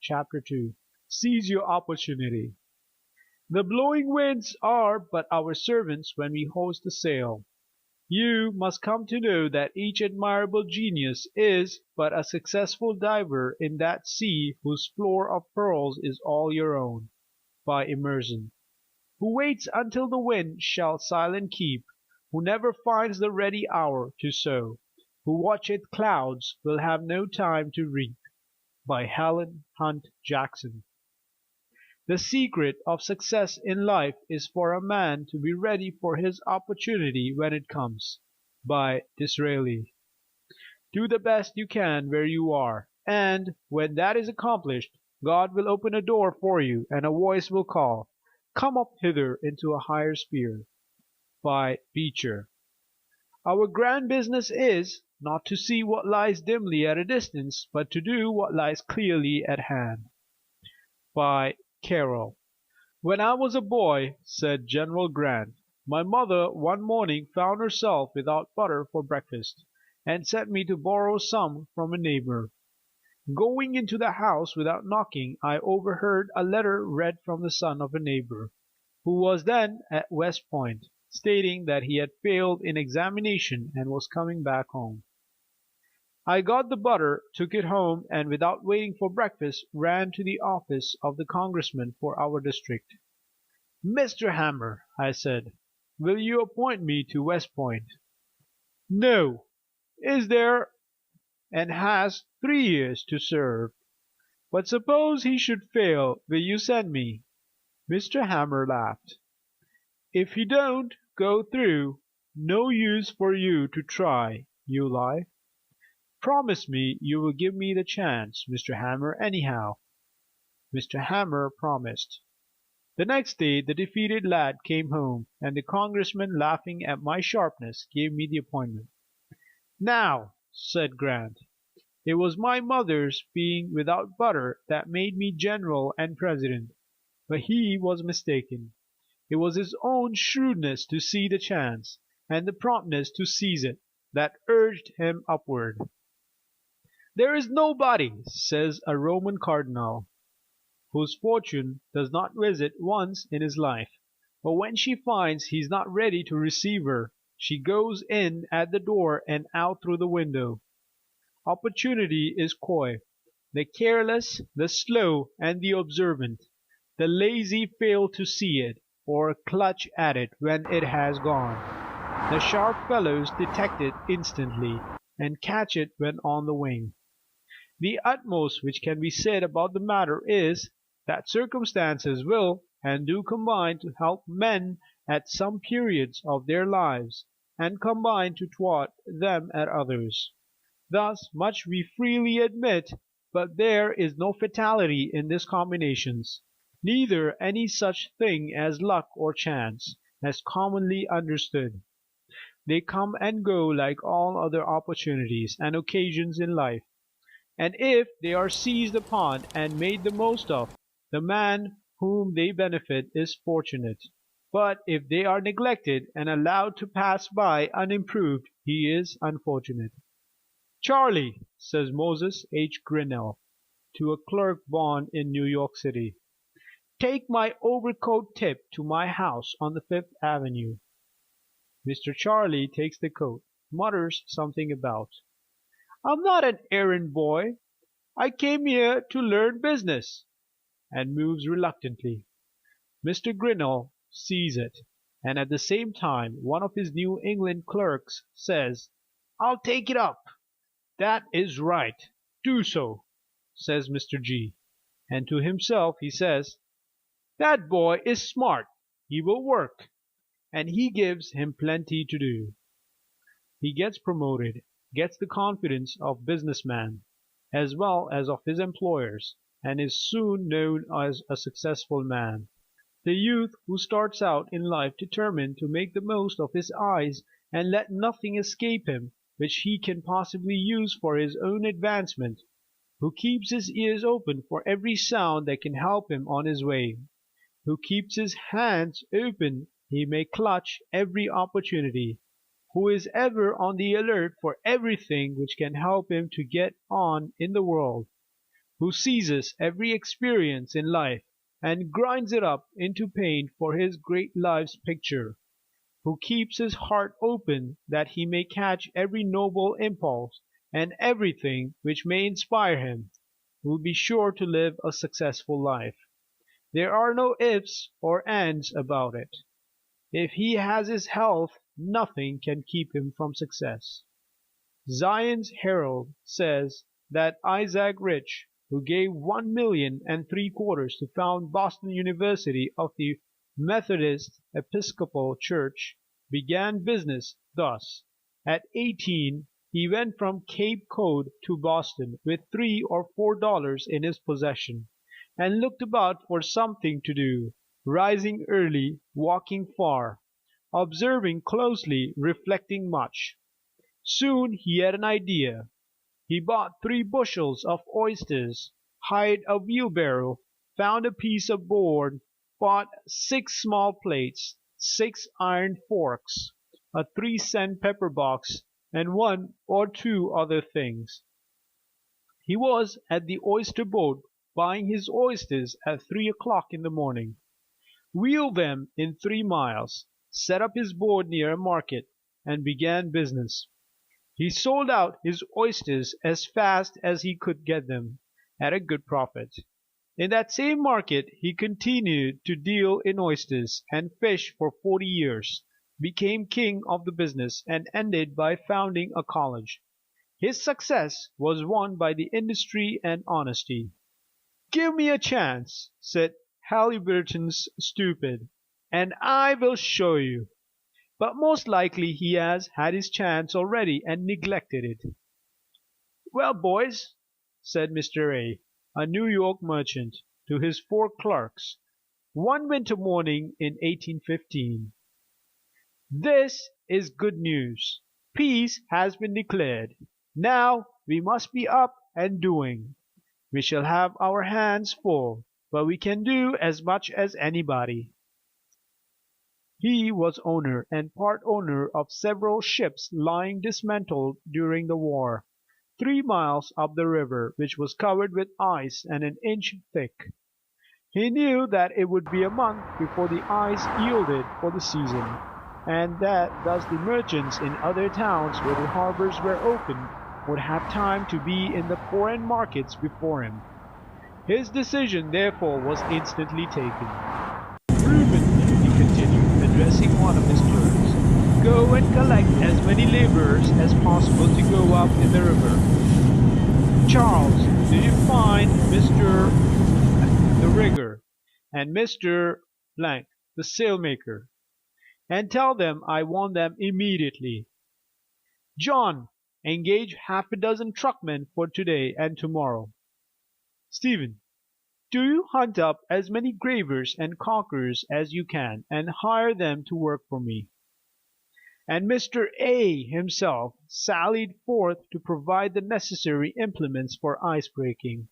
Chapter 2. Seize your opportunity. The blowing winds are but our servants when we hoist the sail. You must come to know that each admirable genius is but a successful diver in that sea whose floor of pearls is all your own. By Emerson. Who waits until the wind shall silent keep, who never finds the ready hour to sow, who watcheth clouds will have no time to reap. By Helen Hunt Jackson. The secret of success in life is for a man to be ready for his opportunity when it comes. By Disraeli. Do the best you can where you are, and, when that is accomplished, God will open a door for you and a voice will call, "Come up hither into a higher sphere." By Beecher. Our grand business is, not to see what lies dimly at a distance, but to do what lies clearly at hand. By Carroll. When I was a boy, said General Grant, my mother one morning found herself without butter for breakfast, and sent me to borrow some from a neighbor. Going into the house without knocking, I overheard a letter read from the son of a neighbor, who was then at West Point, stating that he had failed in examination and was coming back home. I got the butter, took it home, and without waiting for breakfast, ran to the office of the congressman for our district. "Mr. Hammer," I said, "will you appoint me to West Point?" "No. Is there, and has 3 years to serve. But suppose he should fail, will you send me?" Mr. Hammer laughed. "If he don't go through, no use for you to try, you lie. Promise me you will give me the chance, Mr. Hammer, anyhow." Mr. Hammer promised. The next day the defeated lad came home, and the congressman, laughing at my sharpness, gave me the appointment. "Now," said Grant, "it was my mother's being without butter that made me general and president." But he was mistaken. It was his own shrewdness to see the chance, and the promptness to seize it, that urged him upward. "There is nobody," says a Roman cardinal, "whose fortune does not visit once in his life, but when she finds he is not ready to receive her, she goes in at the door and out through the window." Opportunity is coy. The careless, the slow, and the observant, the lazy fail to see it, or clutch at it when it has gone. The sharp fellows detect it instantly, and catch it when on the wing. The utmost which can be said about the matter is, that circumstances will and do combine to help men at some periods of their lives, and combine to thwart them at others. Thus much we freely admit, but there is no fatality in these combinations, neither any such thing as luck or chance, as commonly understood. They come and go like all other opportunities and occasions in life, and if they are seized upon and made the most of, the man whom they benefit is fortunate, but if they are neglected and allowed to pass by unimproved, he is unfortunate. "Charley," says Moses H. Grinnell to a clerk born in New York City, "take my overcoat tip to my house on the Fifth Avenue." Mr. Charley takes the coat, mutters something about, "I'm not an errand boy. I came here to learn business," and moves reluctantly. Mr. Grinnell sees it, and at the same time one of his New England clerks says, "I'll take it up." "That is right. Do so," says Mr. G. And to himself he says, "That boy is smart. He will work." And he gives him plenty to do. He gets promoted, gets the confidence of business men, as well as of his employers, and is soon known as a successful man. The youth who starts out in life determined to make the most of his eyes and let nothing escape him which he can possibly use for his own advancement, who keeps his ears open for every sound that can help him on his way, who keeps his hands open he may clutch every opportunity, who is ever on the alert for everything which can help him to get on in the world, who seizes every experience in life and grinds it up into paint for his great life's picture, who keeps his heart open that he may catch every noble impulse and everything which may inspire him, will be sure to live a successful life. There are no ifs or ands about it. If he has his health, nothing can keep him from success. Zion's Herald says that Isaac Rich, who gave 1,350,000 to found Boston University of the Methodist Episcopal Church, began business thus. At 18 he went from Cape Cod to Boston with $3 or $4 in his possession, and looked about for something to do, rising early, walking far, observing closely, reflecting much. Soon he had an idea. He bought 3 bushels of oysters, hired a wheelbarrow, found a piece of board, bought 6 small plates, 6 iron forks, a 3-cent pepper box, and 1 or 2 other things. He was at the oyster boat buying his oysters at 3 o'clock in the morning, wheeled them in 3 miles, set up his board near a market, and began business. He sold out his oysters as fast as he could get them, at a good profit. In that same market he continued to deal in oysters and fish for 40 years, became king of the business, and ended by founding a college. His success was won by the industry and honesty. "Give me a chance," said Halliburton's stupid, "and I will show you." But most likely he has had his chance already and neglected it. "Well, boys," said Mr. A New York merchant, to his 4 clerks, one winter morning in 1815, "this is good news. Peace has been declared. Now we must be up and doing. We shall have our hands full, but we can do as much as anybody." He was owner and part owner of several ships lying dismantled during the war, 3 miles up the river, which was covered with ice and an inch thick. He knew that it would be a month before the ice yielded for the season, and that thus the merchants in other towns where the harbors were open would have time to be in the foreign markets before him. His decision therefore was instantly taken. "Reuben," he continued, addressing one of his clerks, "go and collect as many laborers as possible to go up in the river. Charles, do you find Mr. the rigger, and Mr. the sailmaker, and tell them I want them immediately. John, engage half a dozen truckmen for today and tomorrow. Stephen, do you hunt up as many gravers and caulkers as you can, and hire them to work for me." And Mr. A himself sallied forth to provide the necessary implements for ice breaking.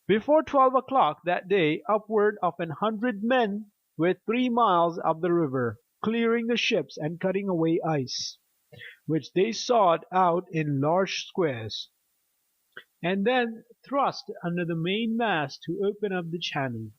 Before 12 o'clock that day upward of 100 men were 3 miles up the river, clearing the ships and cutting away ice, which they sawed out in large squares, and then thrust under the main mast to open up the channel.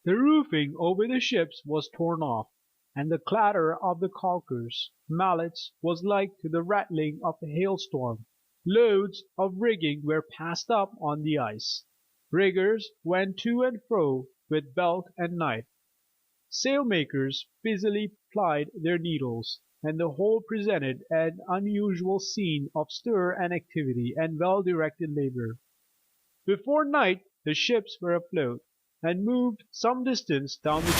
The roofing over the ships was torn off, and the clatter of the caulkers' mallets was like to the rattling of a hailstorm. Loads of rigging were passed up on the ice. Riggers went to and fro with belt and knife. Sailmakers busily plied their needles, and the whole presented an unusual scene of stir and activity and well-directed labor. Before night the ships were afloat, and moved some distance down the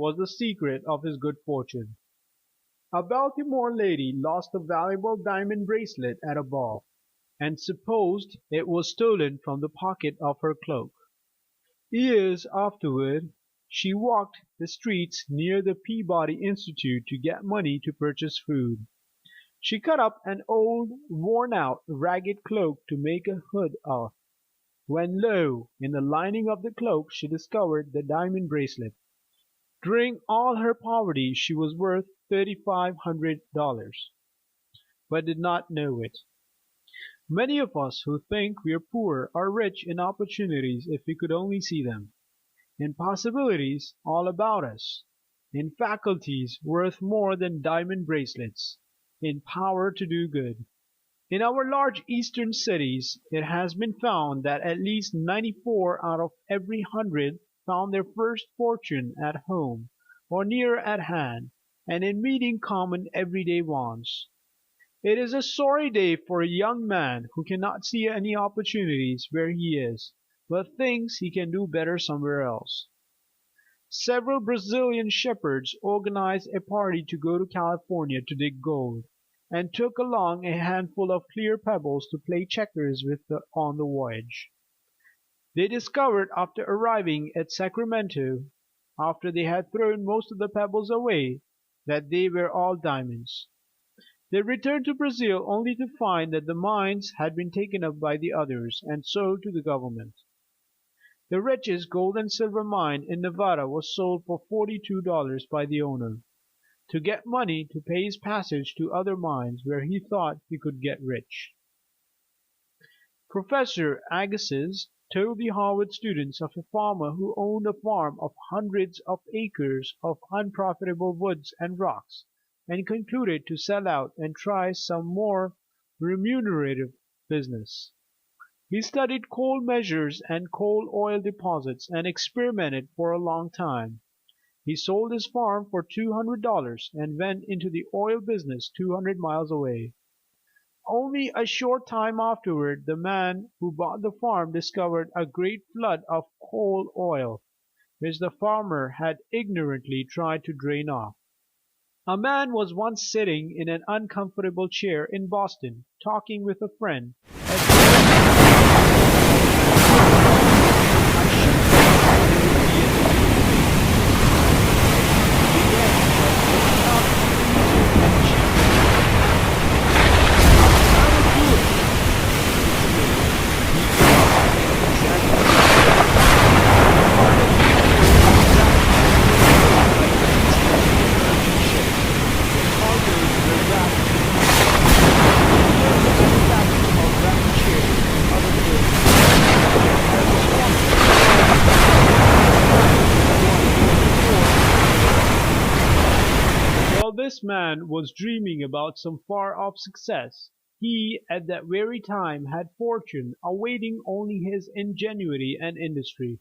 was the secret of his good fortune. A Baltimore lady lost a valuable diamond bracelet at a ball, and supposed it was stolen from the pocket of her cloak. Years afterward she walked the streets near the Peabody Institute to get money to purchase food. She cut up an old, worn-out, ragged cloak to make a hood of, when lo! in the lining of the cloak she discovered the diamond bracelet. During all her poverty she was worth $3,500, but did not know it. Many of us who think we are poor are rich in opportunities if we could only see them, in possibilities all about us, in faculties worth more than diamond bracelets, in power to do good. In our large Eastern cities it has been found that at least 94 out of every 100 found their first fortune at home or near at hand, and in meeting common everyday wants. It is a sorry day for a young man who cannot see any opportunities where he is, but thinks he can do better somewhere else. Several Brazilian shepherds organized a party to go to California to dig gold, and took along a handful of clear pebbles to play checkers with on the voyage. They discovered after arriving at Sacramento, after they had thrown most of the pebbles away, that they were all diamonds. They returned to Brazil only to find that the mines had been taken up by the others and sold to the government. The richest gold and silver mine in Nevada was sold for $42 by the owner, to get money to pay his passage to other mines where he thought he could get rich. Professor Agassiz told the Harvard students of a farmer who owned a farm of hundreds of acres of unprofitable woods and rocks, and concluded to sell out and try some more remunerative business. He studied coal measures and coal oil deposits and experimented for a long time. He sold his farm for $200 and went into the oil business 200 miles away. Only a short time afterward the man who bought the farm discovered a great flood of coal oil, which the farmer had ignorantly tried to drain off. A man was once sitting in an uncomfortable chair in Boston, talking with a friend. This man was dreaming about some far-off success. He at that very time had fortune awaiting only his ingenuity and industry.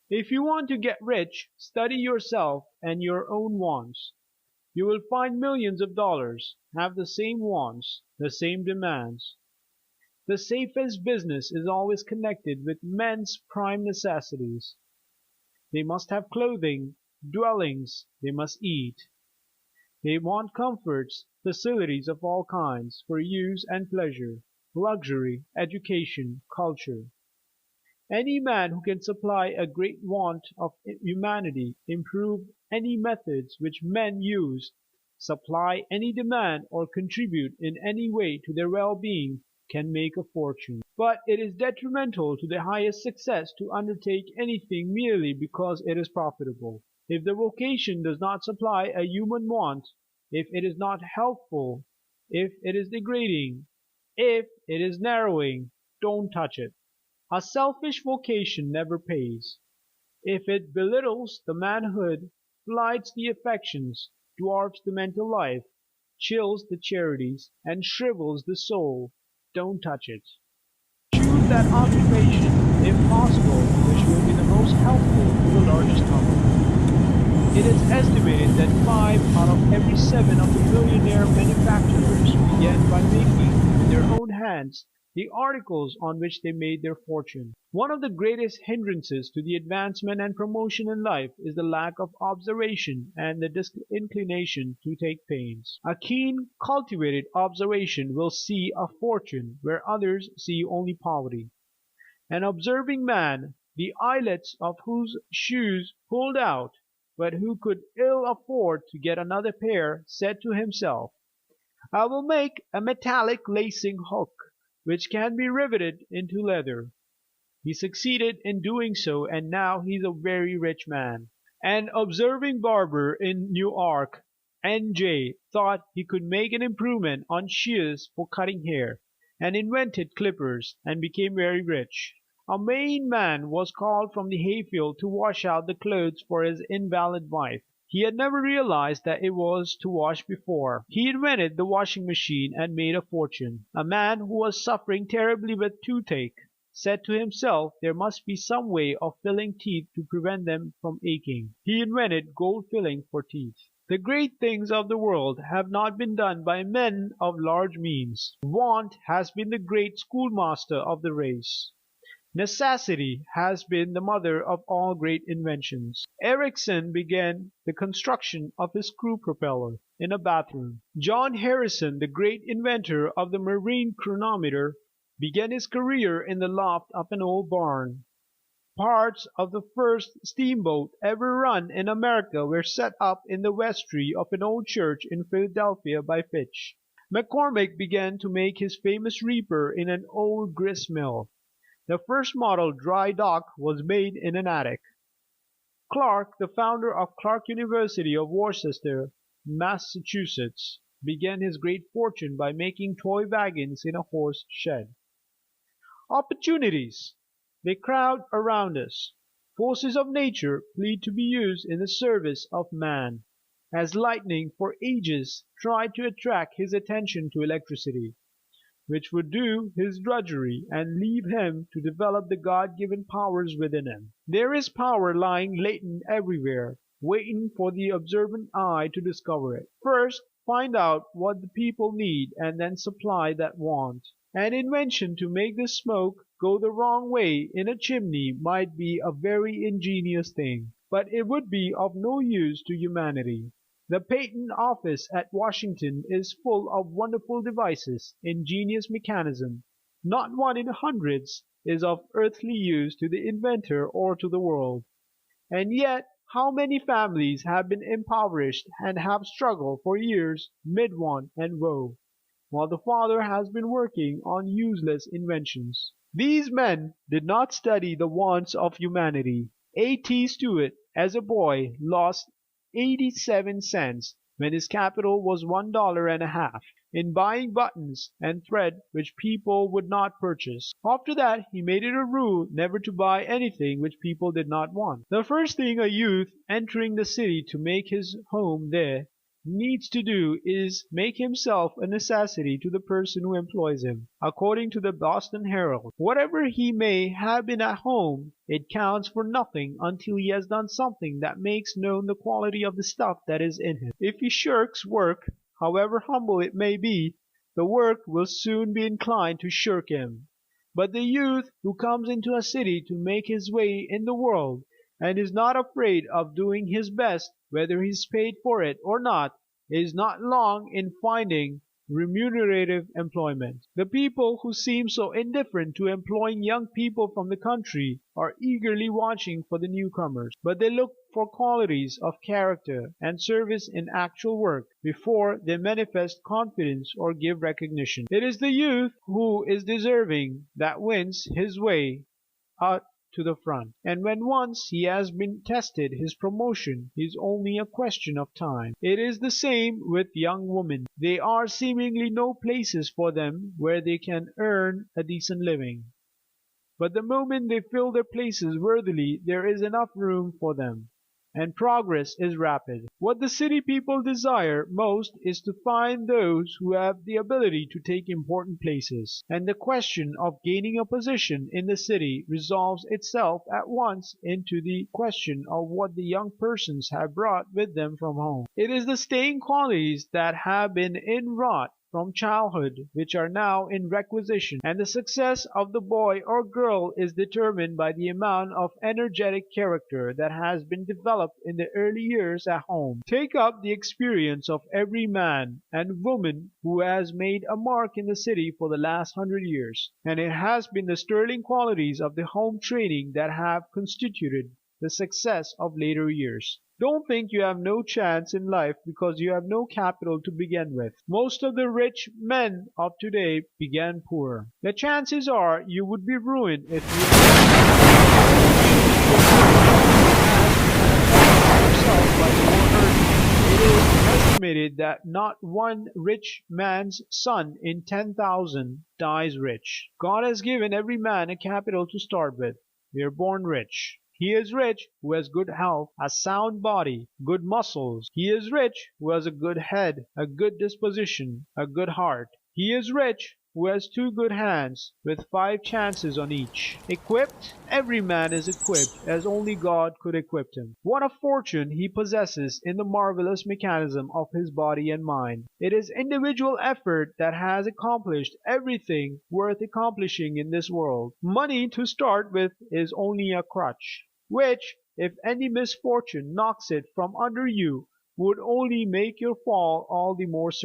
If you want to get rich, study yourself and your own wants. You will find millions of dollars have the same wants, the same demands. The safest business is always connected with men's prime necessities. They must have clothing, dwellings, they must eat. They want comforts, facilities of all kinds, for use and pleasure, luxury, education, culture. Any man who can supply a great want of humanity, improve any methods which men use, supply any demand, or contribute in any way to their well-being, can make a fortune. But it is detrimental to the highest success to undertake anything merely because it is profitable. If the vocation does not supply a human want, if it is not helpful, if it is degrading, if it is narrowing, don't touch it. A selfish vocation never pays. If it belittles the manhood, blights the affections, dwarfs the mental life, chills the charities, and shrivels the soul, don't touch it. Choose that occupation, if possible, which will be the most helpful to the largest number. It is estimated that 5 out of every 7 of the millionaire manufacturers began by making with their own hands the articles on which they made their fortune. One of the greatest hindrances to the advancement and promotion in life is the lack of observation and the disinclination to take pains. A keen, cultivated observation will see a fortune where others see only poverty. An observing man, the eyelets of whose shoes pulled out, but who could ill afford to get another pair, said to himself, "I will make a metallic lacing hook, which can be riveted into leather." He succeeded in doing so, and now he is a very rich man. An observing barber in Newark, N.J., thought he could make an improvement on shears for cutting hair, and invented clippers, and became very rich. A Maine man was called from the hayfield to wash out the clothes for his invalid wife. He had never realized that it was to wash before. He invented the washing machine and made a fortune. A man who was suffering terribly with toothache said to himself there must be some way of filling teeth to prevent them from aching. He invented gold filling for teeth. The great things of the world have not been done by men of large means. Want has been the great schoolmaster of the race. Necessity has been the mother of all great inventions. Ericsson began the construction of his screw propeller in a bathroom. John Harrison, the great inventor of the marine chronometer, began his career in the loft of an old barn. Parts of the first steamboat ever run in America were set up in the vestry of an old church in Philadelphia by Fitch. McCormick began to make his famous reaper in an old grist mill. The first model dry dock was made in an attic. Clark, the founder of Clark University of Worcester, Massachusetts, began his great fortune by making toy wagons in a horse shed. Opportunities! They crowd around us. Forces of nature plead to be used in the service of man. As lightning for ages tried to attract his attention to electricity, which would do his drudgery and leave him to develop the God-given powers within him. There is power lying latent everywhere, waiting for the observant eye to discover it. First, find out what the people need and then supply that want. An invention to make the smoke go the wrong way in a chimney might be a very ingenious thing, but it would be of no use to humanity. The Patent Office at Washington is full of wonderful devices, ingenious mechanism. Not one in hundreds is of earthly use to the inventor or to the world. And yet, how many families have been impoverished and have struggled for years mid want and woe, while the father has been working on useless inventions. These men did not study the wants of humanity. A.T. Stewart, as a boy, lost 87 cents when his capital was $1.50 in buying buttons and thread which people would not purchase. After that he made it a rule never to buy anything which people did not want. The first thing a youth entering the city to make his home there needs to do is make himself a necessity to the person who employs him. According to the Boston Herald, whatever he may have been at home, it counts for nothing until he has done something that makes known the quality of the stuff that is in him. If he shirks work, however humble it may be, the work will soon be inclined to shirk him. But the youth who comes into a city to make his way in the world, and is not afraid of doing his best whether he is paid for it or not, is not long in finding remunerative employment. The people who seem so indifferent to employing young people from the country are eagerly watching for the newcomers, but they look for qualities of character and service in actual work before they manifest confidence or give recognition. It is the youth who is deserving that wins his way out to the front, and when once he has been tested, his promotion is only a question of time. It is the same with young women. There are seemingly no places for them where they can earn a decent living, but the moment they fill their places worthily there is enough room for them, and progress is rapid. What the city people desire most is to find those who have the ability to take important places, and the question of gaining a position in the city resolves itself at once into the question of what the young persons have brought with them from home. It is the staying qualities that have been inwrought from childhood which are now in requisition, and the success of the boy or girl is determined by the amount of energetic character that has been developed in the early years at home. Take up the experience of every man and woman who has made a mark in the city for the last 100 years, and it has been the sterling qualities of the home training that have constituted the success of later years. Don't think you have no chance in life because you have no capital to begin with. Most of the rich men of today began poor. The chances are you would be ruined if you yourself by more early. It is estimated that not one rich man's son in 10,000 dies rich. God has given every man a capital to start with. We are born rich. He is rich who has good health, a sound body, good muscles. He is rich who has a good head, a good disposition, a good heart. He is rich who has two good hands, with five chances on each. Equipped? Every man is equipped as only God could equip him. What a fortune he possesses in the marvelous mechanism of his body and mind. It is individual effort that has accomplished everything worth accomplishing in this world. Money to start with is only a crutch, which, if any misfortune knocks it from under you, would only make your fall all the more certain.